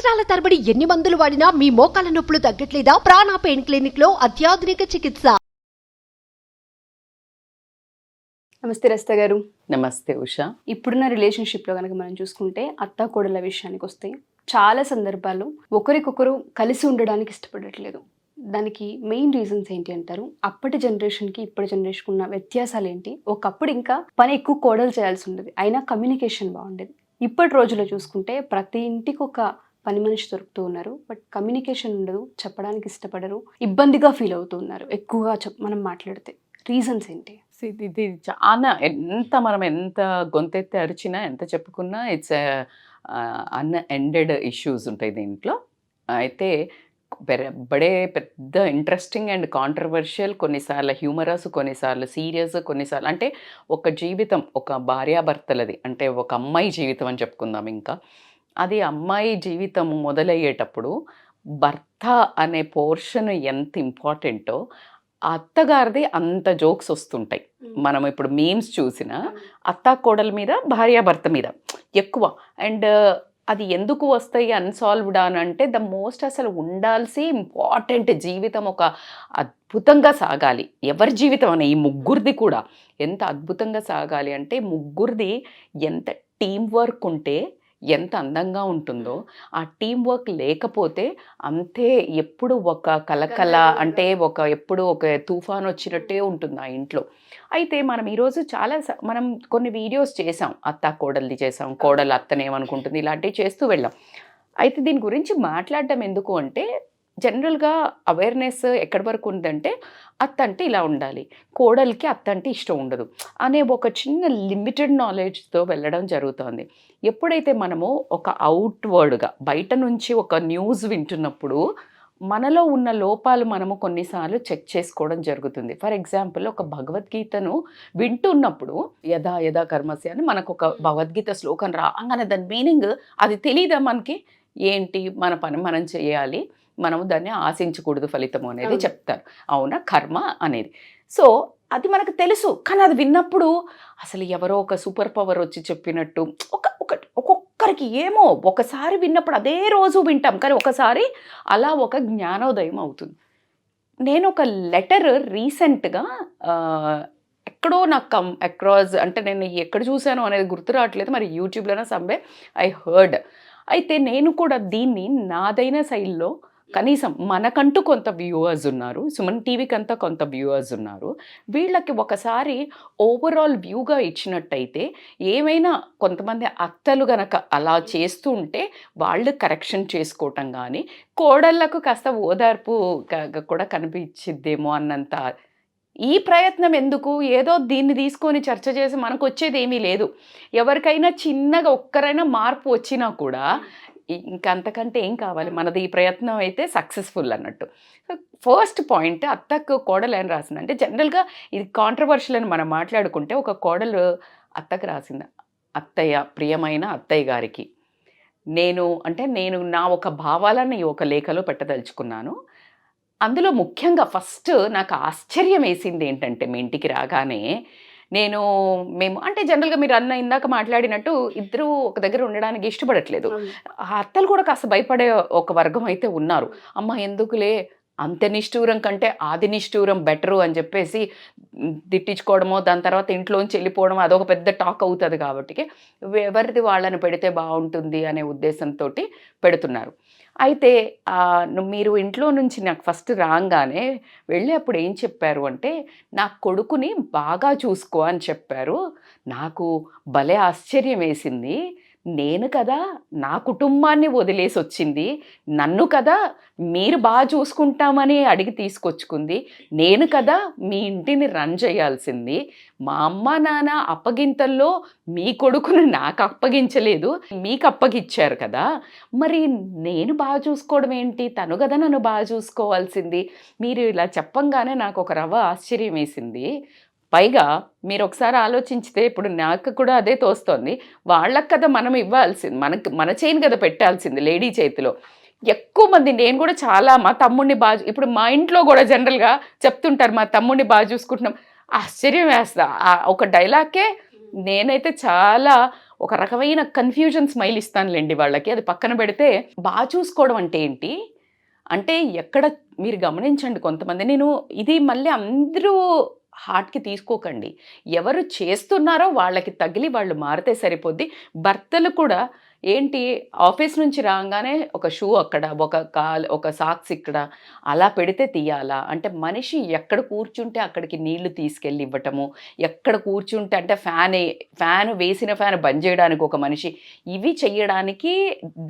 సంవత్సరాల తరబడి ఎన్ని మందులు వాడినా మీ మోకాల నొప్పులు తగ్గట్లేదా? ప్రాణ పెయిన్ క్లినిక్ లో అత్యాధునిక చికిత్స. నమస్తే రస్తా గారు. నమస్తే ఉషా. ఇప్పుడున్న రిలేషన్షిప్లో కనుక మనం చూసుకుంటే అత్త కోడళ్ళ విషయానికి వస్తే చాలా సందర్భాల్లో ఒకరికొకరు కలిసి ఉండడానికి ఇష్టపడట్లేదు. దానికి మెయిన్ రీజన్స్ ఏంటి అంటారు? అప్పటి జనరేషన్కి ఇప్పటి జనరేషన్కి ఉన్న వ్యత్యాసాలు ఏంటి? ఒకప్పుడు ఇంకా పని ఎక్కువ కోడలు చేయాల్సి ఉండేది, అయినా కమ్యూనికేషన్ బాగుండేది. ఇప్పటి రోజుల్లో చూసుకుంటే ప్రతి ఇంటికి ఒక పని మనిషి దొరుకుతూ ఉన్నారు, బట్ కమ్యూనికేషన్ ఉండదు, చెప్పడానికి ఇష్టపడరు, ఇబ్బందిగా ఫీల్ అవుతూ ఉన్నారు ఎక్కువగా మనం మాట్లాడితే. రీజన్స్ ఏంటి? ఇది చాలా మనం ఎంత గొంతెత్తి అరిచినా ఎంత చెప్పుకున్నా ఇట్స్ అన్ఎండెడ్ ఇష్యూస్ ఉంటాయి దీంట్లో. అయితే బడే పెద్ద ఇంట్రెస్టింగ్ అండ్ కాంట్రవర్షియల్, కొన్నిసార్లు హ్యూమరస్, కొన్నిసార్లు సీరియస్, కొన్నిసార్లు అంటే ఒక జీవితం, ఒక భార్యాభర్తలది అంటే ఒక అమ్మాయి జీవితం అని చెప్పుకుందాం. ఇంకా అది అమ్మాయి జీవితం మొదలయ్యేటప్పుడు భర్త అనే పోర్షన్ ఎంత ఇంపార్టెంటో అత్తగారిది అంత జోక్స్ వస్తుంటాయి. మనం ఇప్పుడు మీమ్స్ చూసిన అత్త కోడల మీద, భార్యాభర్త మీద ఎక్కువ. అండ్ అది ఎందుకు వస్తాయి అన్సాల్వ్డ్ అని అంటే ద మోస్ట్ అసలు ఉండాల్సి ఇంపార్టెంట్ జీవితం ఒక అద్భుతంగా సాగాలి. ఎవరి జీవితం అనే ఈ ముగ్గురిది కూడా ఎంత అద్భుతంగా సాగాలి అంటే ముగ్గురిది ఎంత టీం వర్క్ ఉంటే ఎంత అందంగా ఉంటుందో, ఆ టీం వర్క్ లేకపోతే అంతే ఎప్పుడు ఒక కలకల అంటే ఎప్పుడు ఒక తుఫాన్ వచ్చినట్టే ఉంటుంది ఆ ఇంట్లో. అయితే మనం ఈరోజు మనం కొన్ని వీడియోస్ చేసాం, అత్త కోడల్ది చేసాం, కోడలు అత్తనేమనుకుంటుంది, ఇలాంటివి చేస్తూ వెళ్ళాం. అయితే దీని గురించి మాట్లాడడం ఎందుకు అంటే జనరల్గా అవేర్నెస్ ఎక్కడి వరకు ఉందంటే అత్త అంటే ఇలా ఉండాలి, కోడలికి అత్త అంటే ఇష్టం ఉండదు అనే ఒక చిన్న లిమిటెడ్ నాలెడ్జ్తో వెళ్ళడం జరుగుతుంది. ఎప్పుడైతే మనము ఒక అవుట్వర్డ్గా బయట నుంచి ఒక న్యూస్ వింటున్నప్పుడు మనలో ఉన్న లోపాలు మనము కొన్నిసార్లు చెక్ చేసుకోవడం జరుగుతుంది. ఫర్ ఎగ్జాంపుల్, ఒక భగవద్గీతను వింటున్నప్పుడు యథా యథా కర్మస్య అని మనకు ఒక భగవద్గీత శ్లోకం రాగానే దాని మీనింగ్ అది తెలియదా మనకి? ఏంటి, మన పని మనం చేయాలి, మనము దాన్ని ఆశించకూడదు ఫలితము అనేది చెప్తారు. అవునా, కర్మ అనేది. సో అది మనకు తెలుసు, కానీ అది విన్నప్పుడు అసలు ఎవరో ఒక సూపర్ పవర్ వచ్చి చెప్పినట్టు ఒక్కొక్కరికి ఏమో ఒకసారి విన్నప్పుడు అదే రోజు వింటాం, కానీ ఒకసారి అలా ఒక జ్ఞానోదయం అవుతుంది. నేను ఒక లెటర్ రీసెంట్గా ఎక్కడో నాకు అక్రాస్ అంటే నేను ఎక్కడ చూశాను అనేది గుర్తు రావట్లేదు, మరి యూట్యూబ్లోనే సమ్వే ఐ హర్డ్. అయితే నేను కూడా దీన్ని నాదైన శైలిలో, కనీసం మనకంటూ కొంత వ్యూవర్స్ ఉన్నారు, సుమన్ టీవీకి అంతా కొంత వ్యూవర్స్ ఉన్నారు, వీళ్ళకి ఒకసారి ఓవరాల్ వ్యూగా ఇచ్చినట్టయితే ఏమైనా కొంతమంది అత్తలు గనక అలా చేస్తూ ఉంటే వాళ్ళు కరెక్షన్ చేసుకోవటం కానీ కోడళ్లకు కాస్త ఓదార్పు కూడా కనిపించిద్దేమో అన్నంత ఈ ప్రయత్నం ఎందుకు? ఏదో దీన్ని తీసుకొని చర్చ చేసి మనకు వచ్చేది ఏమీ లేదు. ఎవరికైనా చిన్నగా ఒక్కరైనా మార్పు వచ్చినా కూడా ఇంకంతకంటే ఏం కావాలి? మనది ఈ ప్రయత్నం అయితే సక్సెస్ఫుల్ అన్నట్టు. ఫస్ట్ పాయింట్, అత్తకు కోడలు ఏం రాసిందంటే, జనరల్గా ఇది కాంట్రవర్షియల్ అని మనం మాట్లాడుకుంటే ఒక కోడలు అత్తకు రాసింది, అత్తయ్య, ప్రియమైన అత్తయ్య గారికి నేను నా ఒక భావాలను ఈ ఒక లేఖలో పెట్టదలుచుకున్నాను. అందులో ముఖ్యంగా ఫస్ట్ నాకు ఆశ్చర్యం వేసింది ఏంటంటే, మీ ఇంటికి రాగానే మేము అంటే జనరల్గా మీరు ఇందాక మాట్లాడినట్టు ఇద్దరు ఒక దగ్గర ఉండడానికి ఇష్టపడట్లేదు. ఆ అత్తలు కూడా కాస్త భయపడే ఒక వర్గం అయితే ఉన్నారు. అమ్మ ఎందుకులే, అంత నిష్ఠూరం కంటే ఆది నిష్ఠూరం బెటరు అని చెప్పేసి తిట్టించుకోవడమో, దాని తర్వాత ఇంట్లోంచి వెళ్ళిపోవడం అదొక పెద్ద టాక్ అవుతుంది. కాబట్టి ఎవరిది వాళ్ళని పెడితే బాగుంటుంది అనే ఉద్దేశంతో పెడుతున్నారు. అయితే మీరు ఇంట్లో నుంచి నాకు ఫస్ట్ రాగానే వెళ్ళి అప్పుడు ఏం చెప్పారు అంటే, నా కొడుకుని బాగా చూసుకో అని చెప్పారు. నాకు భలే ఆశ్చర్యం వేసింది. నేను కదా నా కుటుంబాన్ని వదిలేసి వచ్చింది, నన్ను కదా మీరు బాగా చూసుకుంటామని అడిగి తీసుకొచ్చుకుంది, నేను కదా మీ ఇంటిని రన్ చేయాల్సింది. మా అమ్మ నాన్న అప్పగింతల్లో మీ కొడుకుని నాకు అప్పగించలేదు, మీకు అప్పగిచ్చారు కదా, మరి నేను బాగా చూసుకోవడం ఏంటి? తను కదా నన్ను బాగా చూసుకోవాల్సింది. మీరు ఇలా చెప్పంగానే నాకు ఒక రవ్వ ఆశ్చర్యం వేసింది. పైగా మీరు ఒకసారి ఆలోచించితే ఇప్పుడు నాకు కూడా అదే తోస్తోంది, వాళ్ళకి కదా మనం ఇవ్వాల్సింది, మన చేయిని కదా పెట్టాల్సింది లేడీ చేతిలో. ఎక్కువ మంది, నేను కూడా చాలా మా తమ్ముడిని ఇప్పుడు మా ఇంట్లో కూడా జనరల్గా చెప్తుంటారు మా తమ్ముడిని బాగా చూసుకుంటున్నాం. ఆశ్చర్యం వేస్తా, ఒక డైలాగే నేనైతే చాలా ఒక రకమైన కన్ఫ్యూజన్ స్మైల్ ఇస్తానులేండి వాళ్ళకి, అది పక్కన పెడితే బాగా చూసుకోవడం అంటే ఏంటి అంటే ఎక్కడ మీరు గమనించండి కొంతమంది, నేను ఇది మళ్ళీ అందరూ హార్ట్కి తీసుకోకండి, ఎవరు చేస్తున్నారో వాళ్ళకి తగిలి వాళ్ళు మారితే సరిపోద్ది. భర్తలు కూడా ఏంటి, ఆఫీస్ నుంచి రాగానే ఒక షూ అక్కడ, ఒక సాక్స్ ఇక్కడ అలా పెడితే తీయాలా అంటే, మనిషి ఎక్కడ కూర్చుంటే అక్కడికి నీళ్లు తీసుకెళ్ళి ఇవ్వటము, ఎక్కడ కూర్చుంటే అంటే ఫ్యాన్ వేసిన ఫ్యాన్ బంద్ చేయడానికి ఒక మనిషి, ఇవి చెయ్యడానికి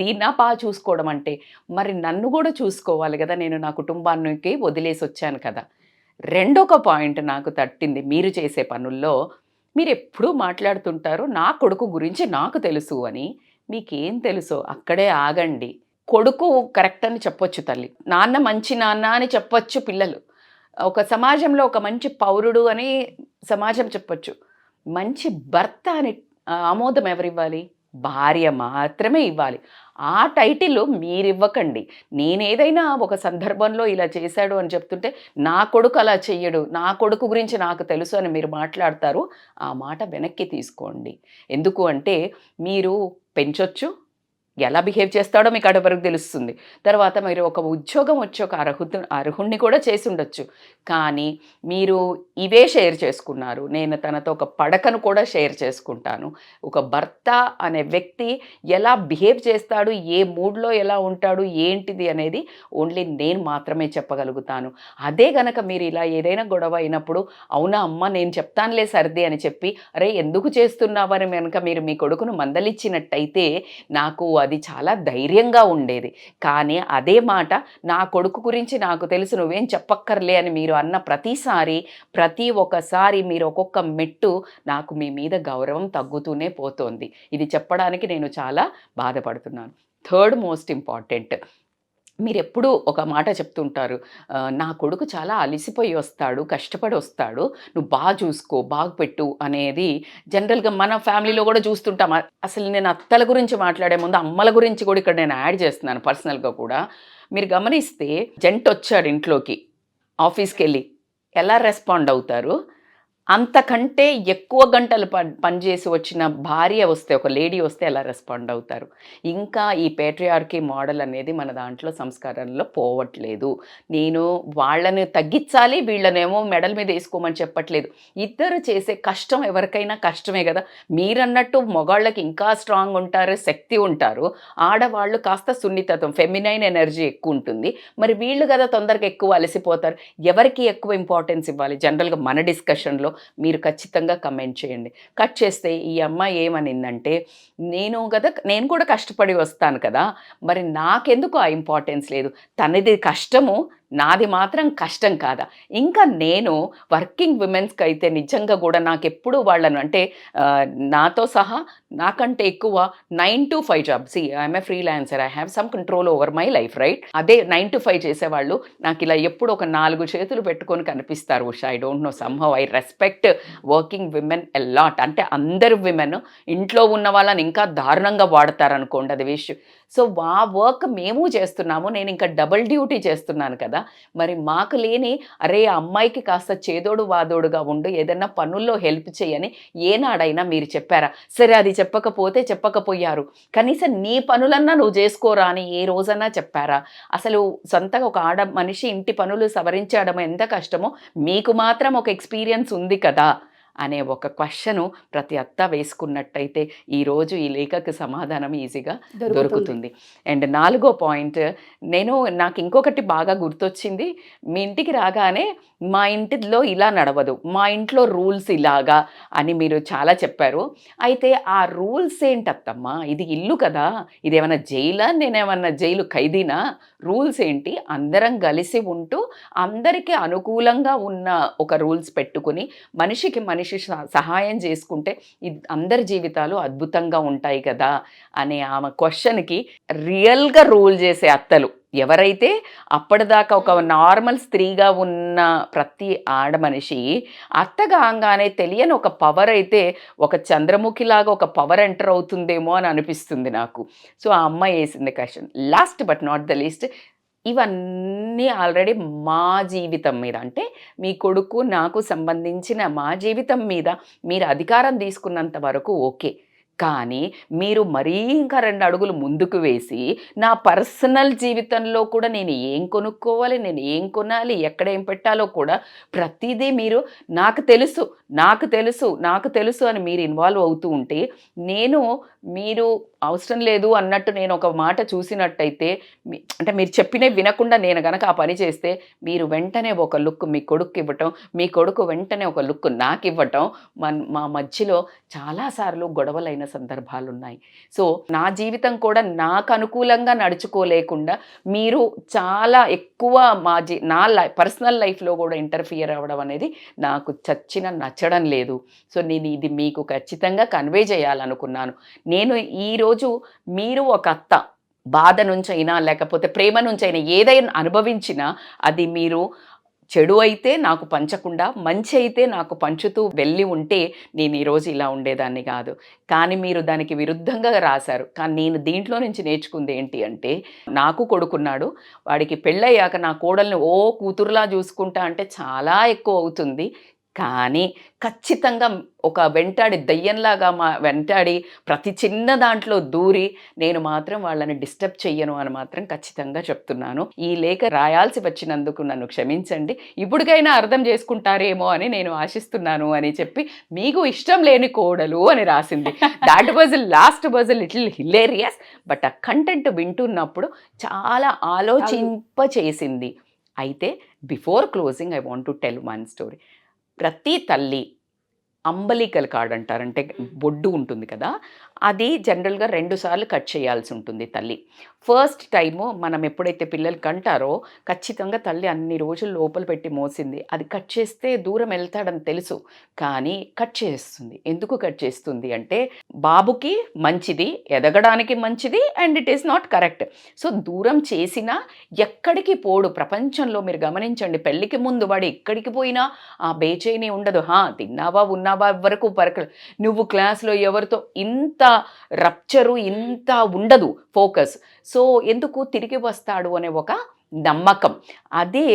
దీన్నా బాగా చూసుకోవడం అంటే, మరి నన్ను కూడా చూసుకోవాలి కదా, నేను నా కుటుంబానికి వదిలేసి వచ్చాను కదా. రెండొక పాయింట్ నాకు తట్టింది మీరు చేసే పనుల్లో, మీరు ఎప్పుడూ మాట్లాడుతుంటారు నా కొడుకు గురించి నాకు తెలుసు అని. మీకేం తెలుసో అక్కడే ఆగండి. కొడుకు కరెక్ట్ అని చెప్పొచ్చు తల్లి, నాన్న మంచి నాన్న అని చెప్పొచ్చు పిల్లలు, ఒక సమాజంలో ఒక మంచి పౌరుడు అని సమాజం చెప్పొచ్చు. మంచి భర్త అని ఆమోదం ఎవరివ్వాలి? భార్య మాత్రమే ఇవ్వాలి. ఆ టైటిల్ మీరు ఇవ్వకండి. నేనేదైనా ఒక సందర్భంలో ఇలా చేశాడు అని చెప్తుంటే, నా కొడుకు అలా చెయ్యడు, నా కొడుకు గురించి నాకు తెలుసు అని మీరు మాట్లాడతారు, ఆ మాట వెనక్కి తీసుకోండి. ఎందుకు అంటే, మీరు పెంచొచ్చు, ఎలా బిహేవ్ చేస్తాడో మీకు అటు వరకు తెలుస్తుంది. తర్వాత మీరు ఒక ఉద్యోగం వచ్చి ఒక అర్హుణ్ణి కూడా చేసి ఉండొచ్చు, కానీ మీరు ఇవే షేర్ చేసుకున్నారు. నేను తనతో ఒక పడకను కూడా షేర్ చేసుకుంటాను. ఒక భర్త అనే వ్యక్తి ఎలా బిహేవ్ చేస్తాడు, ఏ మూడ్లో ఎలా ఉంటాడు, ఏంటిది అనేది ఓన్లీ నేను మాత్రమే చెప్పగలుగుతాను. అదే గనక మీరు ఇలా ఏదైనా గొడవ అయినప్పుడు, అవునా అమ్మ నేను చెప్తానులే సర్ది అని చెప్పి, అరే ఎందుకు చేస్తున్నావని కనుక మీరు మీ కొడుకును మందలిచ్చినట్టయితే నాకు అది చాలా ధైర్యంగా ఉండేది. కానీ అదే మాట నా కొడుకు గురించి నాకు తెలుసు, నువ్వేం చెప్పక్కర్లే అని మీరు అన్న ప్రతి ఒక్కసారి మీరు ఒక్కొక్క మెట్టు నాకు మీ మీద గౌరవం తగ్గుతూనే పోతోంది. ఇది చెప్పడానికి నేను చాలా బాధపడుతున్నాను. థర్డ్ మోస్ట్ ఇంపార్టెంట్, మీరు ఎప్పుడూ ఒక మాట చెప్తుంటారు, నా కొడుకు చాలా అలసిపోయి వస్తాడు, కష్టపడి వస్తాడు, నువ్వు బాగా చూసుకో, బాగా పెట్టు అనేది జనరల్గా మన ఫ్యామిలీలో కూడా చూస్తుంటాం. అసలు నేను అత్తల గురించి మాట్లాడే ముందు అమ్మల గురించి కూడా ఇక్కడ నేను యాడ్ చేస్తున్నాను పర్సనల్గా కూడా. మీరు గమనిస్తే జంట వచ్చాడు ఇంట్లోకి ఆఫీస్కి వెళ్ళి, ఎలా రెస్పాండ్ అవుతారు? అంతకంటే ఎక్కువ గంటలు పనిచేసి వచ్చిన భార్య వస్తే, ఒక లేడీ వస్తే ఎలా రెస్పాండ్ అవుతారు? ఇంకా ఈ పేట్రియార్కీ మోడల్ అనేది మన దాంట్లో సంస్కారంలో పోవట్లేదు. నేను వాళ్ళని తగ్గించాలి, వీళ్ళనేమో మెడల మీద వేసుకోమని చెప్పట్లేదు. ఇద్దరు చేసే కష్టం ఎవరికైనా కష్టమే కదా. మీరన్నట్టు మగాళ్ళకి ఇంకా స్ట్రాంగ్ ఉంటారు, శక్తి ఉంటారు, ఆడవాళ్ళు కాస్త సున్నితత్వం, ఫెమినైన్ ఎనర్జీ ఎక్కువ ఉంటుంది. మరి వీళ్ళు కదా తొందరగా ఎక్కువ అలసిపోతారు. ఎవరికి ఎక్కువ ఇంపార్టెన్స్ ఇవ్వాలి? జనరల్గా మన డిస్కషన్లో మీరు ఖచ్చితంగా కమెంట్ చేయండి. కట్ చేస్తే ఈ అమ్మాయి ఏమనిందంటే, నేను కూడా కష్టపడి వస్తాను కదా, మరి నాకెందుకు ఆ ఇంపార్టెన్స్ లేదు? తనది కష్టము, నాది మాత్రం కష్టం కాదా? ఇంకా నేను వర్కింగ్ విమెన్స్కి అయితే నిజంగా కూడా నాకు ఎప్పుడు వాళ్ళను అంటే నాతో సహా నాకంటే ఎక్కువ 9 to 5 job. I'm a freelancer, I have some control over my life, right? అదే 9 to 5 చేసేవాళ్ళు నాకు ఇలా ఎప్పుడు ఒక 4 చేతులు పెట్టుకొని కనిపిస్తారు. Usha, I don't know, somehow I respect working women a lot. అంటే అందరు విమెన్ ఇంట్లో ఉన్న వాళ్ళని ఇంకా దారుణంగా వాడతారనుకోండి, అది వేస్ట్. సో ఆ వర్క్ మేము చేస్తున్నాము, నేను ఇంకా డబుల్ డ్యూటీ చేస్తున్నాను కదా. మరి మాకు లేని, అరే అమ్మాయికి కాస్త చేదోడు వాదోడుగా ఉండు, ఏదన్నా పనుల్లో హెల్ప్ చేయని ఏనాడైనా మీరు చెప్పారా? సరే అది చెప్పకపోయారు, కనీసం నీ పనులన్నా నువ్వు చేసుకోరా అని ఏ రోజన్నా చెప్పారా? అసలు సొంతగా ఒక ఆడ మనిషి ఇంటి పనులు సవరించడం ఎంత కష్టమో మీకు మాత్రం ఒక ఎక్స్పీరియన్స్ ఉంది కదా అనే ఒక క్వశ్చను ప్రతి అత్త వేసుకున్నట్టయితే ఈరోజు ఈ లేఖకు సమాధానం ఈజీగా దొరుకుతుంది. అండ్ 4వ పాయింట్, నాకు ఇంకొకటి బాగా గుర్తొచ్చింది. మీ ఇంటికి రాగానే మా ఇంటిలో ఇలా నడవదు, మా ఇంట్లో రూల్స్ ఇలాగా అని మీరు చాలా చెప్పారు. అయితే ఆ రూల్స్ ఏంటత్తమ్మా? ఇది ఇల్లు కదా, ఇదేమన్నా జైలా? నేనేమన్నా జైలు ఖైదీనా? రూల్స్ ఏంటి? అందరం కలిసి ఉంటూ అందరికీ అనుకూలంగా ఉన్న ఒక రూల్స్ పెట్టుకుని మనిషికి మనిషి సహాయం చేసుకుంటే అందరి జీవితాలు అద్భుతంగా ఉంటాయి కదా అనే ఆమె క్వశ్చన్కి రియల్గా రూల్ చేసే అత్తలు ఎవరైతే, అప్పటిదాకా ఒక నార్మల్ స్త్రీగా ఉన్న ప్రతి ఆడ మనిషి అత్తగానే తెలియని ఒక పవర్ అయితే, ఒక చంద్రముఖిలాగా ఒక పవర్ ఎంటర్ అవుతుందేమో అని అనిపిస్తుంది నాకు. సో ఆ అమ్మాయి వేసింది question. Last but not the least, ఇవన్నీ ఆల్రెడీ మా జీవితం మీద, అంటే మీ కొడుకు నాకు సంబంధించిన మా జీవితం మీద మీరు అధికారం తీసుకున్నంత వరకు ఓకే, కానీ మీరు మరీ ఇంకా 2 అడుగులు ముందుకు వేసి నా పర్సనల్ జీవితంలో కూడా నేను ఏం కొనుక్కోవాలి, నేను ఏం కొనాలి, ఎక్కడ ఏం పెట్టాలో కూడా ప్రతిదీ మీరు నాకు తెలుసు అని మీరు ఇన్వాల్వ్ అవుతూ ఉంటే, మీరు అవసరం లేదు అన్నట్టు నేను ఒక మాట చూసినట్టయితే, అంటే మీరు చెప్పినవి వినకుండా నేను కనుక ఆ పని చేస్తే, మీరు వెంటనే ఒక లుక్ మీ కొడుకు ఇవ్వటం, మీ కొడుకు వెంటనే ఒక లుక్ నాకు ఇవ్వటం, మా మధ్యలో చాలాసార్లు గొడవలైన సందర్భాలు ఉన్నాయి. సో నా జీవితం కూడా నాకు అనుకూలంగా నడుచుకోలేకుండా మీరు చాలా ఎక్కువ నా పర్సనల్ లైఫ్లో కూడా ఇంటర్ఫియర్ అవ్వడం అనేది నాకు నచ్చడం లేదు. సో నేను ఇది మీకు ఖచ్చితంగా కన్వే చేయాలనుకున్నాను. నేను ఈరోజు మీరు ఒక అత్త బాధ నుంచైనా లేకపోతే ప్రేమ నుంచైనా ఏదైనా అనుభవించినా అది మీరు చెడు అయితే నాకు పంచకుండా మంచి అయితే నాకు పంచుతూ వెళ్ళి ఉంటే నేను ఈరోజు ఇలా ఉండేదాన్ని కాదు. కానీ మీరు దానికి విరుద్ధంగా రాశారు. కానీ నేను దీంట్లో నుంచి నేర్చుకుంది ఏంటి అంటే, నాకు కొడుకున్నాడు, వాడికి పెళ్ళయ్యాక నా కోడల్ని కూతురులా చూసుకుంటా అంటే చాలా ఎక్కువ అవుతుంది. కానీ ఖచ్చితంగా ఒక దయ్యంలాగా వెంటాడి ప్రతి చిన్న దాంట్లో దూరి నేను మాత్రం వాళ్ళని డిస్టర్బ్ చెయ్యను అని మాత్రం ఖచ్చితంగా చెప్తున్నాను. ఈ లేఖ రాయాల్సి వచ్చినందుకు నన్ను క్షమించండి, ఇప్పటికైనా అర్థం చేసుకుంటారేమో అని నేను ఆశిస్తున్నాను అని చెప్పి, మీకు ఇష్టం లేని కోడలు అని రాసింది. That was little hilarious. But ఆ కంటెంట్ వింటున్నప్పుడు చాలా ఆలోచింపచేసింది. అయితే before closing I want to tell one story. ప్రతి తల్లి అంబలికల్ కార్డ్ అంటారు, అంటే బొడ్డు ఉంటుంది కదా, అది జనరల్గా 2 సార్లు కట్ చేయాల్సి ఉంటుంది తల్లి. ఫస్ట్ టైము మనం ఎప్పుడైతే పిల్లలు కంటారో ఖచ్చితంగా తల్లి అన్ని రోజులు లోపల పెట్టి మోసింది, అది కట్ చేస్తే దూరం వెళ్తాడని తెలుసు, కానీ కట్ చేస్తుంది. ఎందుకు కట్ చేస్తుంది అంటే బాబుకి మంచిది, ఎదగడానికి మంచిది, and it is not correct. So దూరం చేసినా ఎక్కడికి పోడు. ప్రపంచంలో మీరు గమనించండి, పెళ్ళికి ముందు వాడు ఎక్కడికి పోయినా ఆ బేచైని ఉండదు. తిన్నావా ఉన్నావా వరకు పరకలు, నువ్వు క్లాస్లో ఎవరితో ఇంత రప్చరు ఇంత ఉండదు ఫోకస్. సో ఎందుకు తిరిగి వస్తాడు అనే ఒక నమ్మకం. అదే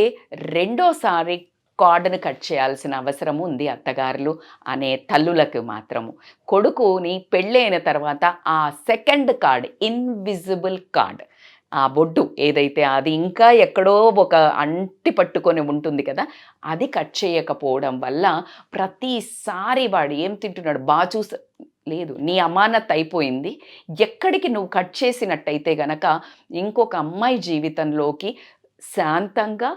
రెండోసారి కార్డును కట్ చేయాల్సిన అవసరం ఉంది అత్తగారులు అనే తల్లులకు మాత్రము. కొడుకుని పెళ్ళైన తర్వాత ఆ సెకండ్ కార్డ్, ఇన్విజిబుల్ కార్డ్, ఆ బొడ్డు ఏదైతే అది ఇంకా ఎక్కడో ఒక అంటి పట్టుకొని ఉంటుంది కదా, అది కట్ చేయకపోవడం వల్ల ప్రతిసారి వాడు ఏం తింటున్నాడు లేదు, నీ అమానత్ అయిపోయింది. ఎక్కడికి నువ్వు కట్ చేసినట్టయితే గనక ఇంకొక అమ్మాయి జీవితంలోకి శాంతంగా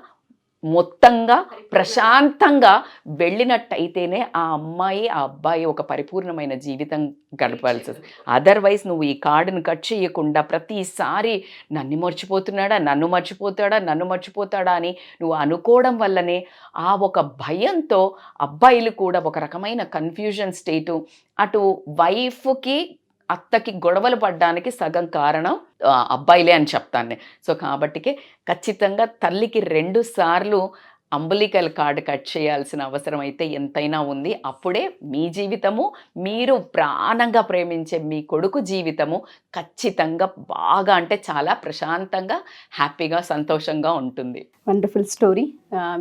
మొత్తంగా ప్రశాంతంగా వెళ్ళినట్టయితేనే ఆ అమ్మాయి ఆ అబ్బాయి ఒక పరిపూర్ణమైన జీవితం గడపాల్సి. అదర్వైజ్ నువ్వు ఈ కార్డును కట్ చేయకుండా ప్రతిసారి నన్ను మర్చిపోతాడా అని నువ్వు అనుకోవడం వల్లనే ఆ ఒక భయంతో అబ్బాయిలు కూడా ఒక రకమైన కన్ఫ్యూజన్ స్టేటు, అటు వైఫ్కి అత్తకి గొడవలు పడడానికి సగం కారణం అబ్బాయిలే అని చెప్తాను నేను. సో కాబట్టికే ఖచ్చితంగా తల్లికి 2 సార్లు అంబలికల్ కార్డ్ కట్ చేయాల్సిన అవసరం అయితే ఎంతైనా ఉంది. అప్పుడే మీ జీవితము, మీరు ప్రాణంగా ప్రేమించే మీ కొడుకు జీవితము ఖచ్చితంగా బాగా, అంటే చాలా ప్రశాంతంగా, హ్యాపీగా, సంతోషంగా ఉంటుంది. Wonderful story.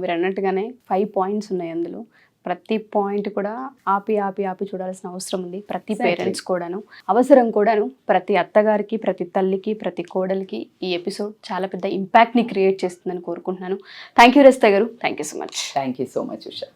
మీరు అన్నట్టుగానే 5 పాయింట్స్ ఉన్నాయి అందులో. ప్రతి పాయింట్ కూడా ఆపి చూడాల్సిన అవసరం ఉంది. ప్రతి పేరెంట్స్ కూడాను, అవసరం కూడాను. ప్రతి అత్తగారికి, ప్రతి తల్లికి, ప్రతి కోడలికి ఈ ఎపిసోడ్ చాలా పెద్ద ఇంపాక్ట్ని క్రియేట్ చేస్తుందని కోరుకుంటున్నాను. థ్యాంక్ యూ రజిత గారు. Thank you so much. Thank you so much Usha.